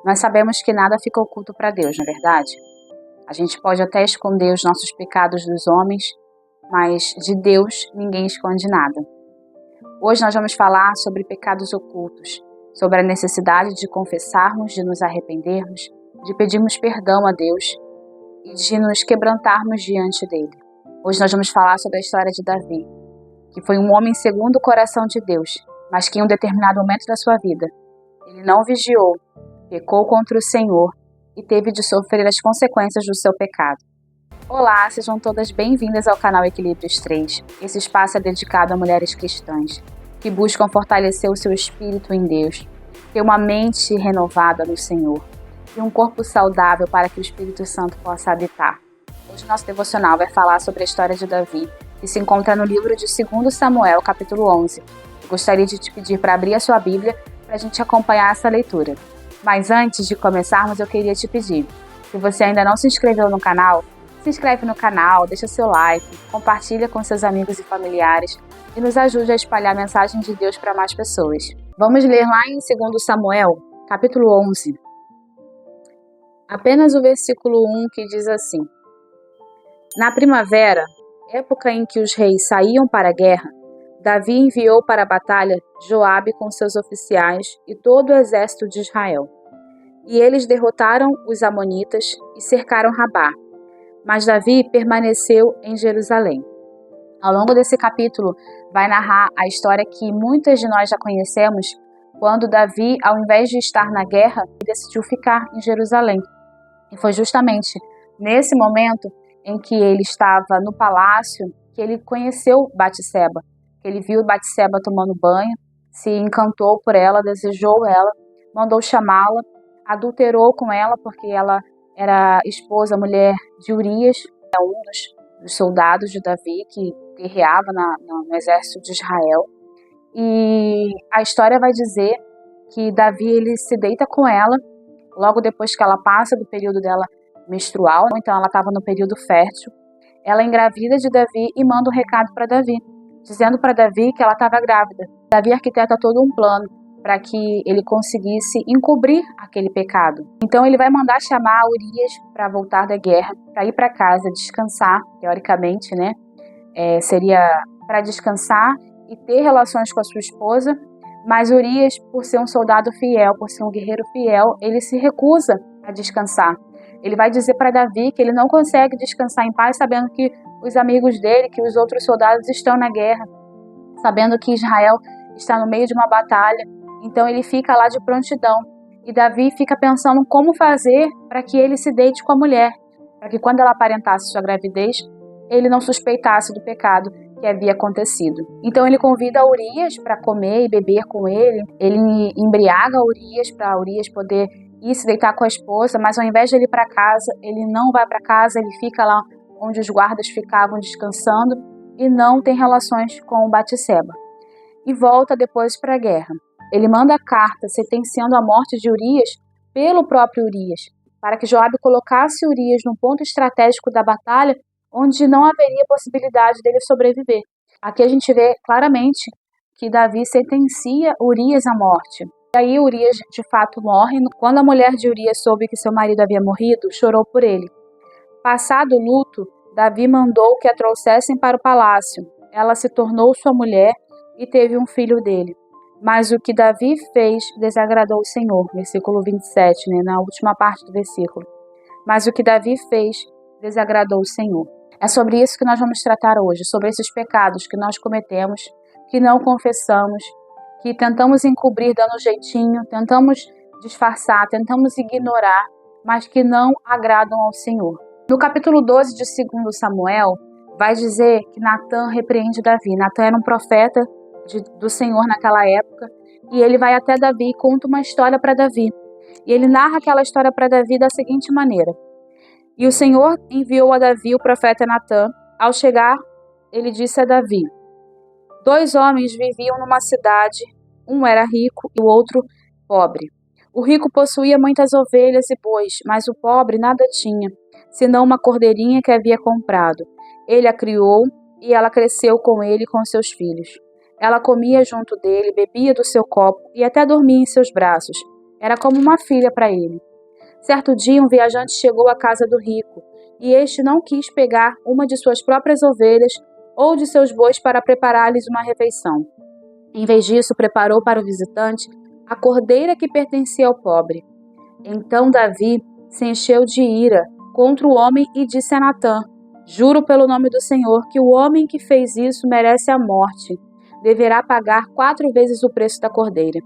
Nós sabemos que nada fica oculto para Deus, não é verdade? A gente pode até esconder os nossos pecados dos homens, mas de Deus ninguém esconde nada. Hoje nós vamos falar sobre pecados ocultos, sobre a necessidade de confessarmos, de nos arrependermos, de pedirmos perdão a Deus e de nos quebrantarmos diante dele. Hoje nós vamos falar sobre a história de Davi, que foi um homem segundo o coração de Deus, mas que em um determinado momento da sua vida, ele não vigiou, pecou contra o Senhor e teve de sofrer as consequências do seu pecado. Olá, sejam todas bem-vindas ao canal Equilíbrios 3. Esse espaço é dedicado a mulheres cristãs que buscam fortalecer o seu espírito em Deus, ter uma mente renovada no Senhor e um corpo saudável para que o Espírito Santo possa habitar. Hoje o nosso devocional vai falar sobre a história de Davi, que se encontra no livro de 2 Samuel, capítulo 11. Gostaria de te pedir para abrir a sua Bíblia para a gente acompanhar essa leitura. Mas antes de começarmos, eu queria te pedir, se você ainda não se inscreveu no canal, se inscreve no canal, deixa seu like, compartilha com seus amigos e familiares e nos ajude a espalhar a mensagem de Deus para mais pessoas. Vamos ler lá em 2 Samuel, capítulo 11. Apenas o versículo 1 que diz assim: Na primavera, época em que os reis saíam para a guerra, Davi enviou para a batalha Joabe com seus oficiais e todo o exército de Israel. E eles derrotaram os amonitas e cercaram Rabá. Mas Davi permaneceu em Jerusalém. Ao longo desse capítulo, vai narrar a história que muitas de nós já conhecemos, quando Davi, ao invés de estar na guerra, decidiu ficar em Jerusalém. E foi justamente nesse momento em que ele estava no palácio que ele conheceu Batseba. Ele viu Batseba tomando banho, se encantou por ela, desejou ela, mandou chamá-la, adulterou com ela porque ela era esposa, mulher de Urias, um dos soldados de Davi que guerreava no exército de Israel. E a história vai dizer que Davi ele se deita com ela logo depois que ela passa do período dela menstrual, então ela estava no período fértil. Ela engravida de Davi e manda um recado para Davi, dizendo para Davi que ela estava grávida. Davi arquiteta todo um plano para que ele conseguisse encobrir aquele pecado. Então ele vai mandar chamar Urias para voltar da guerra, para ir para casa, descansar, teoricamente, né? Seria para descansar e ter relações com a sua esposa, mas Urias, por ser um soldado fiel, por ser um guerreiro fiel, ele se recusa a descansar. Ele vai dizer para Davi que ele não consegue descansar em paz, sabendo que os amigos dele, que os outros soldados estão na guerra, sabendo que Israel está no meio de uma batalha. Então ele fica lá de prontidão. E Davi fica pensando como fazer para que ele se deite com a mulher, para que quando ela aparentasse sua gravidez, ele não suspeitasse do pecado que havia acontecido. Então ele convida Urias para comer e beber com ele. Ele embriaga Urias para Urias poder ir se deitar com a esposa, mas ao invés de ele ir para casa, ele não vai para casa, ele fica lá onde os guardas ficavam descansando e não tem relações com Batseba. E volta depois para a guerra. Ele manda a carta sentenciando a morte de Urias pelo próprio Urias, para que Joabe colocasse Urias num ponto estratégico da batalha onde não haveria possibilidade dele sobreviver. Aqui a gente vê claramente que Davi sentencia Urias à morte. E aí Urias de fato morre. Quando a mulher de Urias soube que seu marido havia morrido, chorou por ele. Passado o luto, Davi mandou que a trouxessem para o palácio. Ela se tornou sua mulher e teve um filho dele. Mas o que Davi fez desagradou o Senhor. Versículo 27, na última parte do versículo. Mas o que Davi fez desagradou o Senhor. É sobre isso que nós vamos tratar hoje, sobre esses pecados que nós cometemos, que não confessamos, que tentamos encobrir dando jeitinho, tentamos disfarçar, tentamos ignorar, mas que não agradam ao Senhor. No capítulo 12 de 2 Samuel, vai dizer que Natã repreende Davi. Natã era um profeta do Senhor naquela época, e ele vai até Davi e conta uma história para Davi. E ele narra aquela história para Davi da seguinte maneira: E o Senhor enviou a Davi o profeta Natã. Ao chegar, ele disse a Davi: 2 homens viviam numa cidade, um era rico e o outro pobre. O rico possuía muitas ovelhas e bois, mas o pobre nada tinha, senão uma cordeirinha que havia comprado. Ele a criou e ela cresceu com ele e com seus filhos. Ela comia junto dele, bebia do seu copo e até dormia em seus braços. Era como uma filha para ele. Certo dia, um viajante chegou à casa do rico, e este não quis pegar uma de suas próprias ovelhas ou de seus bois para preparar-lhes uma refeição. Em vez disso, preparou para o visitante a cordeira que pertencia ao pobre. Então Davi se encheu de ira contra o homem e disse a Natã: Juro pelo nome do Senhor que o homem que fez isso merece a morte. Deverá pagar 4 vezes o preço da cordeira,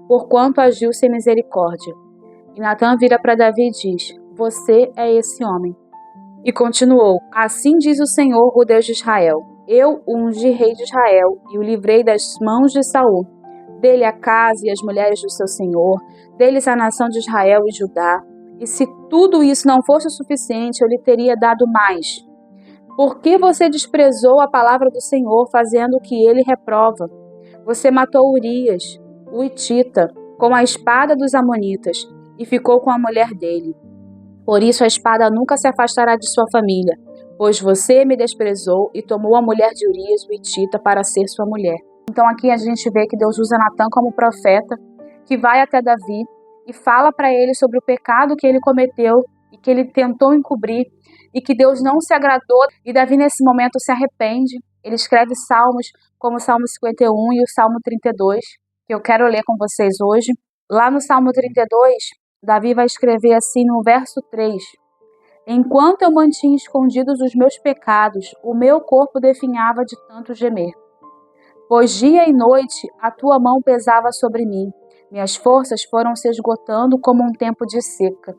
porquanto agiu sem misericórdia. E Natã vira para Davi e diz: Você é esse homem. E continuou: Assim diz o Senhor, o Deus de Israel: Eu o ungi rei de Israel e o livrei das mãos de Saul. Dele a casa e as mulheres do seu senhor, deles a nação de Israel e Judá. E se tudo isso não fosse o suficiente, eu lhe teria dado mais. Por que você desprezou a palavra do Senhor, fazendo o que ele reprova? Você matou Urias, o Hitita, com a espada dos amonitas, e ficou com a mulher dele. Por isso a espada nunca se afastará de sua família, pois você me desprezou e tomou a mulher de Urias, o Hitita, para ser sua mulher. Então aqui a gente vê que Deus usa Natã como profeta, que vai até Davi e fala para ele sobre o pecado que ele cometeu e que ele tentou encobrir e que Deus não se agradou. E Davi nesse momento se arrepende. Ele escreve salmos como o Salmo 51 e o Salmo 32, que eu quero ler com vocês hoje. Lá no Salmo 32, Davi vai escrever assim no verso 3: Enquanto eu mantinha escondidos os meus pecados, o meu corpo definhava de tanto gemer. Pois dia e noite a tua mão pesava sobre mim. Minhas forças foram se esgotando como um tempo de seca.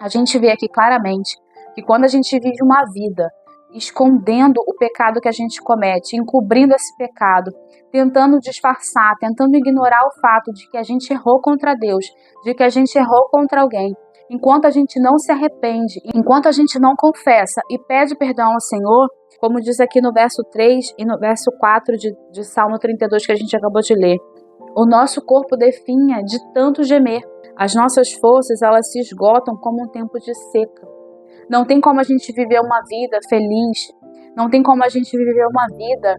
A gente vê aqui claramente que quando a gente vive uma vida escondendo o pecado que a gente comete, encobrindo esse pecado, tentando disfarçar, tentando ignorar o fato de que a gente errou contra Deus, de que a gente errou contra alguém, enquanto a gente não se arrepende, enquanto a gente não confessa e pede perdão ao Senhor, como diz aqui no verso 3 e no verso 4 de Salmo 32 que a gente acabou de ler, o nosso corpo definha de tanto gemer. As nossas forças, elas se esgotam como um tempo de seca. Não tem como a gente viver uma vida feliz, não tem como a gente viver uma vida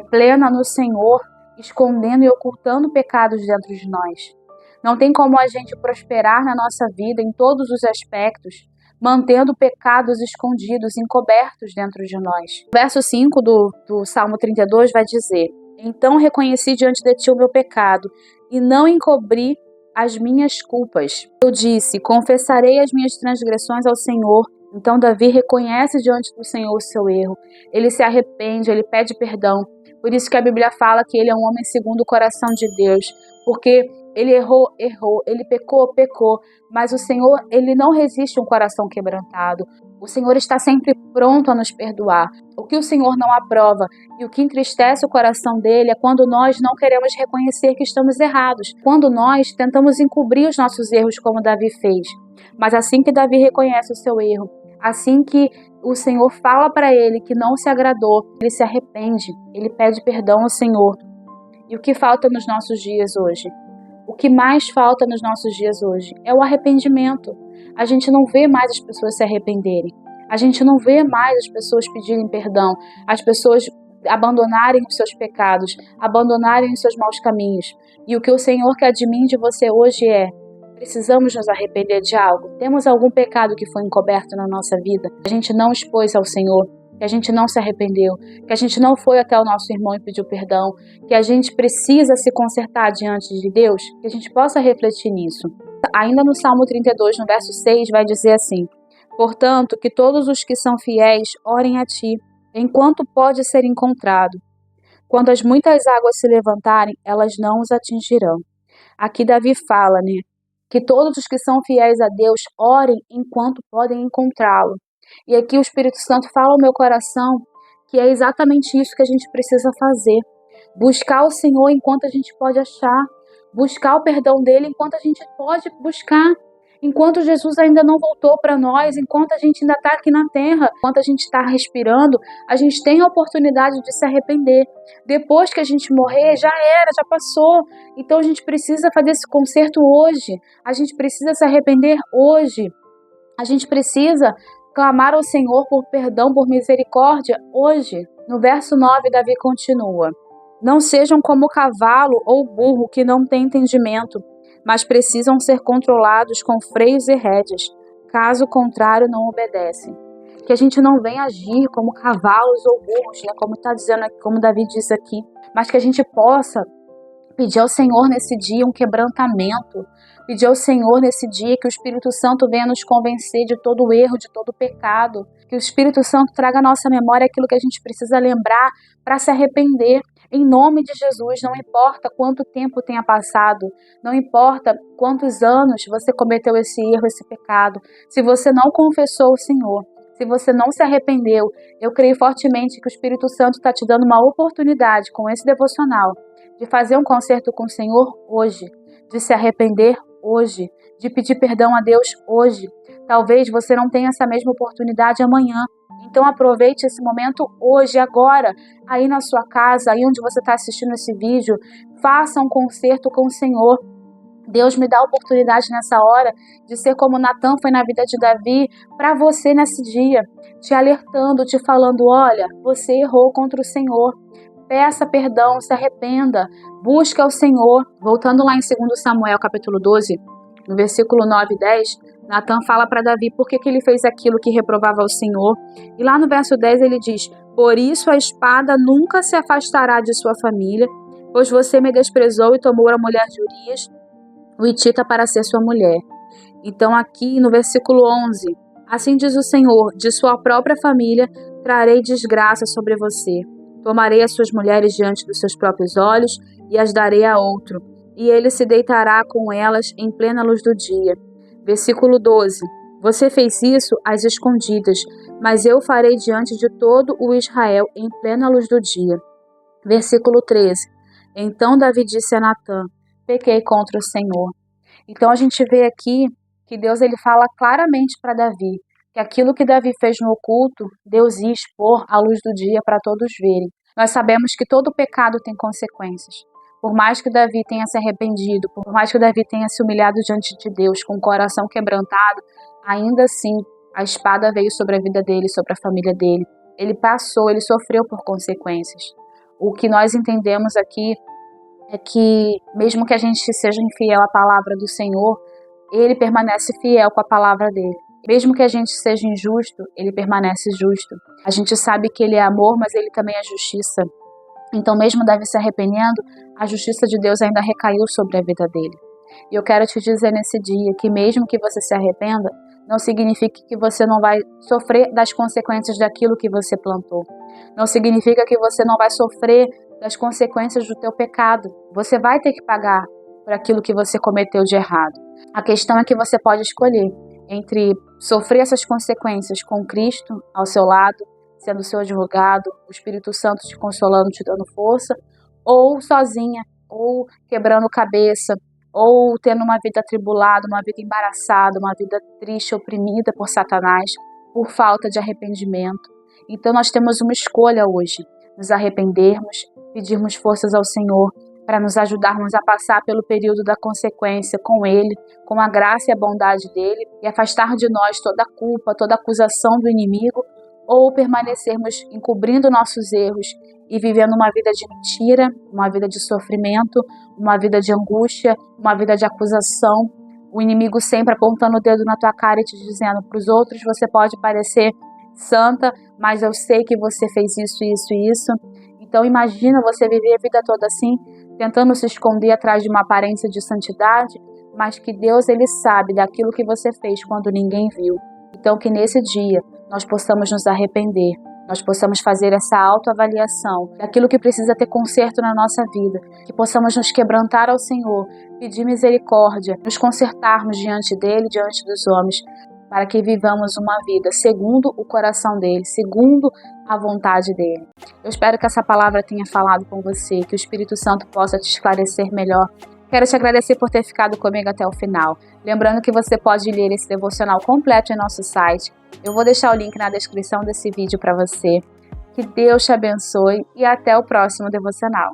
plena no Senhor, escondendo e ocultando pecados dentro de nós. Não tem como a gente prosperar na nossa vida em todos os aspectos, mantendo pecados escondidos, encobertos dentro de nós. O verso 5 do Salmo 32 vai dizer: Então reconheci diante de ti o meu pecado, e não encobri as minhas culpas. Eu disse: confessarei as minhas transgressões ao Senhor. Então Davi reconhece diante do Senhor o seu erro. Ele se arrepende, ele pede perdão. Por isso que a Bíblia fala que ele é um homem segundo o coração de Deus, porque ele errou, ele pecou, mas o Senhor, ele não resiste a um coração quebrantado. O Senhor está sempre pronto a nos perdoar. O que o Senhor não aprova e o que entristece o coração dele é quando nós não queremos reconhecer que estamos errados, quando nós tentamos encobrir os nossos erros como Davi fez. Mas assim que Davi reconhece o seu erro, assim que o Senhor fala para ele que não se agradou, ele se arrepende, ele pede perdão ao Senhor. E o que falta nos nossos dias hoje? O que mais falta nos nossos dias hoje é o arrependimento. A gente não vê mais as pessoas se arrependerem. A gente não vê mais as pessoas pedirem perdão, as pessoas abandonarem os seus pecados, abandonarem os seus maus caminhos. E o que o Senhor quer de mim e de você hoje é: precisamos nos arrepender de algo? Temos algum pecado que foi encoberto na nossa vida, que a gente não expôs ao Senhor, que a gente não se arrependeu, que a gente não foi até o nosso irmão e pediu perdão, que a gente precisa se consertar diante de Deus? Que a gente possa refletir nisso. Ainda no Salmo 32, no verso 6, vai dizer assim: Portanto, que todos os que são fiéis orem a ti, enquanto pode ser encontrado. Quando as muitas águas se levantarem, elas não os atingirão. Aqui Davi fala, que todos os que são fiéis a Deus orem enquanto podem encontrá-lo. E aqui o Espírito Santo fala ao meu coração que é exatamente isso que a gente precisa fazer. Buscar o Senhor enquanto a gente pode achar. Buscar o perdão dele enquanto a gente pode buscar. Enquanto Jesus ainda não voltou para nós, enquanto a gente ainda está aqui na terra, enquanto a gente está respirando, a gente tem a oportunidade de se arrepender. Depois que a gente morrer, já era, já passou. Então a gente precisa fazer esse conserto hoje. A gente precisa se arrepender hoje. A gente precisa clamar ao Senhor por perdão, por misericórdia hoje. No verso 9, Davi continua: Não sejam como o cavalo ou o burro que não tem entendimento, mas precisam ser controlados com freios e rédeas, caso contrário não obedecem. Que a gente não venha agir como cavalos ou burros, né, como está dizendo aqui, como Davi diz aqui, mas que a gente possa pedir ao Senhor nesse dia um quebrantamento, pedir ao Senhor nesse dia que o Espírito Santo venha nos convencer de todo o erro, de todo o pecado, que o Espírito Santo traga à nossa memória aquilo que a gente precisa lembrar para se arrepender. Em nome de Jesus, não importa quanto tempo tenha passado, não importa quantos anos você cometeu esse erro, esse pecado, se você não confessou o Senhor, se você não se arrependeu, eu creio fortemente que o Espírito Santo está te dando uma oportunidade com esse devocional de fazer um concerto com o Senhor hoje, de se arrepender hoje, de pedir perdão a Deus hoje. Talvez você não tenha essa mesma oportunidade amanhã. Então aproveite esse momento hoje, agora, aí na sua casa, aí onde você está assistindo esse vídeo, faça um concerto com o Senhor. Deus me dá a oportunidade nessa hora de ser como Natan foi na vida de Davi, para você nesse dia, te alertando, te falando, olha, você errou contra o Senhor. Peça perdão, se arrependa, busque ao Senhor. Voltando lá em 2 Samuel, capítulo 12, no versículo 9 e 10, Natan fala para Davi por que ele fez aquilo que reprovava ao Senhor. E lá no verso 10 ele diz, por isso a espada nunca se afastará de sua família, pois você me desprezou e tomou a mulher de Urias, o Hitita, para ser sua mulher. Então aqui no versículo 11, assim diz o Senhor, de sua própria família trarei desgraça sobre você. Tomarei as suas mulheres diante dos seus próprios olhos e as darei a outro, e ele se deitará com elas em plena luz do dia. Versículo 12. Você fez isso às escondidas, mas eu farei diante de todo o Israel em plena luz do dia. Versículo 13. Então Davi disse a Natan, pequei contra o Senhor. Então a gente vê aqui que Deus ele fala claramente para Davi, que aquilo que Davi fez no oculto, Deus ia expor à luz do dia para todos verem. Nós sabemos que todo pecado tem consequências. Por mais que Davi tenha se arrependido, por mais que Davi tenha se humilhado diante de Deus com o coração quebrantado, ainda assim a espada veio sobre a vida dele, sobre a família dele. Ele passou, ele sofreu por consequências. O que nós entendemos aqui é que mesmo que a gente seja infiel à palavra do Senhor, ele permanece fiel com a palavra dele. Mesmo que a gente seja injusto, ele permanece justo. A gente sabe que ele é amor, mas ele também é justiça. Então, mesmo Davi se arrependendo, a justiça de Deus ainda recaiu sobre a vida dele. E eu quero te dizer nesse dia que mesmo que você se arrependa, não significa que você não vai sofrer das consequências daquilo que você plantou. Não significa que você não vai sofrer das consequências do teu pecado. Você vai ter que pagar por aquilo que você cometeu de errado. A questão é que você pode escolher entre sofrer essas consequências com Cristo ao seu lado, sendo seu advogado, o Espírito Santo te consolando, te dando força, ou sozinha, ou quebrando cabeça, ou tendo uma vida atribulada, uma vida embaraçada, uma vida triste, oprimida por Satanás, por falta de arrependimento. Então nós temos uma escolha hoje, nos arrependermos, pedirmos forças ao Senhor, para nos ajudarmos a passar pelo período da consequência com Ele, com a graça e a bondade dEle, e afastar de nós toda a culpa, toda a acusação do inimigo, ou permanecermos encobrindo nossos erros e vivendo uma vida de mentira, uma vida de sofrimento, uma vida de angústia, uma vida de acusação, o inimigo sempre apontando o dedo na tua cara e te dizendo para os outros, você pode parecer santa, mas eu sei que você fez isso, isso e isso. Então imagina você viver a vida toda assim, tentando se esconder atrás de uma aparência de santidade, mas que Deus ele sabe daquilo que você fez quando ninguém viu. Então que nesse dia nós possamos nos arrepender, nós possamos fazer essa autoavaliação daquilo que precisa ter conserto na nossa vida, que possamos nos quebrantar ao Senhor, pedir misericórdia, nos consertarmos diante dEle, diante dos homens, para que vivamos uma vida segundo o coração dEle, segundo a vontade dEle. Eu espero que essa palavra tenha falado com você, que o Espírito Santo possa te esclarecer melhor. Quero te agradecer por ter ficado comigo até o final. Lembrando que você pode ler esse devocional completo em nosso site. Eu vou deixar o link na descrição desse vídeo para você. Que Deus te abençoe e até o próximo devocional.